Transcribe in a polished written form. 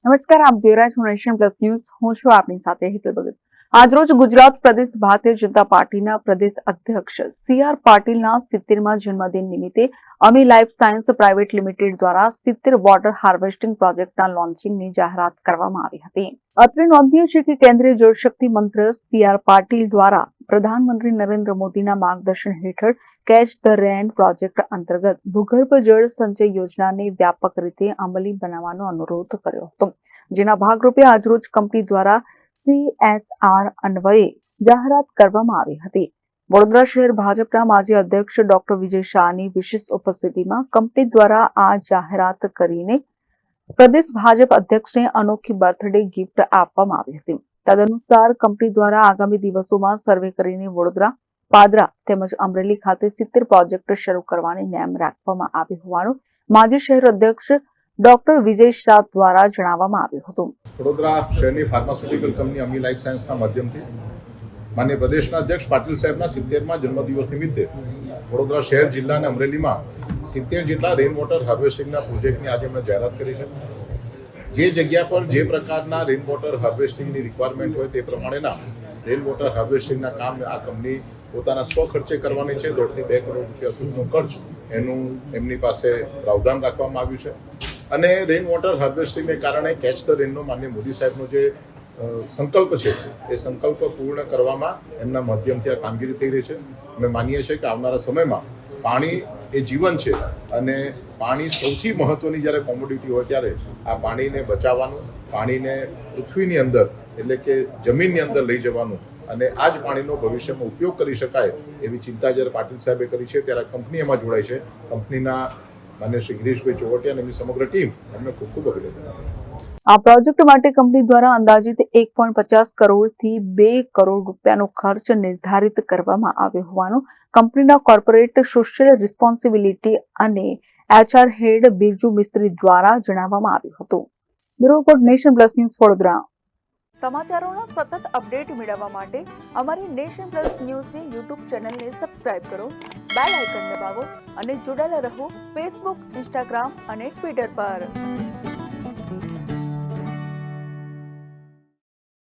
નમસ્કાર, આપ જોઈ રહ્યા છો નેશન પ્લસ ન્યૂઝ. હું છું આપની સાથે હિતલ ભગત. આજરોજ ગુજરાત પ્રદેશ ભારતીય જનતા પાર્ટીના પ્રદેશ અધ્યક્ષ CR પાટીલના 70મા જન્મદિન નિમિત્તે અમી લાઈફ સાયન્સ પ્રાઇવેટ લિમિટેડ દ્વારા 70 વોટર હાર્વેસ્ટિંગ પ્રોજેક્ટના લોન્ચિંગની જાહેરાત કરવામાં આવી હતી. અત્રે નોંધનીય છે કે કેન્દ્રીય જળશક્તિ મંત્રી CR પાટીલ દ્વારા પ્રધાનમંત્રી નરેન્દ્ર મોદીના માર્ગદર્શન હેઠળ કેચ ધ રેન પ્રોજેક્ટ અંતર્ગત ભૂગર્ભ જળ સંચય યોજનાને વ્યાપક રીતે અમલી બનાવવાનો અનુરોધ કર્યો હતો, જેના ભાગરૂપે આજરોજ કંપની દ્વારા CSR અન્વયે જાહેરાત કરવામાં આવી હતી. વડોદરા શહેર ભાજપના માજી અધ્યક્ષ ડોક્ટર વિજય શાહની વિશેષ ઉપસ્થિતિમાં કંપની દ્વારા આ જાહેરાત કરીને પ્રદેશ ભાજપ અધ્યક્ષને અનોખી બર્થડે ગિફ્ટ આપવામાં આવી હતી. તદનુસાર કંપની દ્વારા આગામી દિવસોમાં સર્વે કરીને વડોદરા, પાદરા તેમજ અમરેલી ખાતે 70 પ્રોજેક્ટ શરૂ કરવાની નેમ રાખવામાં આવી હોવાનું માજી શહેર અધ્યક્ષ ડોક્ટર વિજય શાહ દ્વારા જણાવવામાં આવ્યું હતું. વડોદરા શહેરની ફાર્માસ્યુટિકલ કંપની અમી લાઈફ સાયન્સના માધ્યમથી માનનીય પ્રદેશના અધ્યક્ષ પાટીલ સાહેબના 70મા જન્મદિવસ નિમિત્તે વડોદરા શહેર જિલ્લા અને અમરેલીમાં 70 જેટલા રેઇન વોટર હાર્વેસ્ટિંગના પ્રોજેક્ટની આજે અમે જાહેરાત કરી છે. જે જગ્યા પર જે પ્રકારના રેઇન વોટર હાર્વેસ્ટિંગની રિક્વાયરમેન્ટ હોય તે પ્રમાણેના રેઇન વોટર હાર્વેસ્ટિંગના કામ આ કંપની પોતાના સ્વ ખર્ચે કરવાની છે. 1.5 થી 2 કરોડ રૂપિયા સુધીનો ખર્ચ એનું એમની પાસે પ્રાવધાન રાખવામાં આવ્યું છે. અને રેઇન વોટર હાર્વેસ્ટિંગને કારણે કેચ ધ રેનનો માનનીય મોદી સાહેબનો જે સંકલ્પ છે એ સંકલ્પ પૂર્ણ કરવામાં એમના માધ્યમથી આ કામગીરી થઈ રહી છે. અમે માનીએ છીએ કે આવનારા સમયમાં પાણી એ જીવન છે અને પાણી સૌથી મહત્વની જ્યારે કોમોડિટી હોય ત્યારે આ પાણીને બચાવવાનું, પાણીને પૃથ્વીની અંદર એટલે કે જમીનની અંદર લઈ જવાનું અને આ જ પાણીનો ભવિષ્યમાં ઉપયોગ કરી શકાય એવી ચિંતા જ્યારે પાટીલ સાહેબે કરી છે ત્યારે કંપની એમાં જોડાય છે. કંપનીના માન્ય શ્રી ગિરીશભાઈ ચોવટિયા અને એમની સમગ્ર ટીમ એમને ખૂબ ખૂબ અભિનંદન આપું છું. આ પ્રોજેક્ટ માટે કંપની દ્વારા અંદાજિત 1.50 કરોડથી 2 કરોડ રૂપિયાનો ખર્ચ નિર્ધારિત કરવામાં આવ્યો હોવાનું કંપનીના કોર્પોરેટ સોશિયલ રિસ્પોન્સિબિલિટી અને HR હેડ બિરજુ મિસ્ત્રી દ્વારા જણાવવામાં આવ્યું હતું. Bureau report, Nation Plus News, Vadodara. સમાચારોના સતત અપડેટ મેળવવા માટે અમારી નેશન પ્લસ ન્યૂઝની YouTube ચેનલને સબસ્ક્રાઇબ કરો, બેલ આઇકન દબાવો અને જોડાયેલા રહો Facebook, Instagram અને Twitter પર.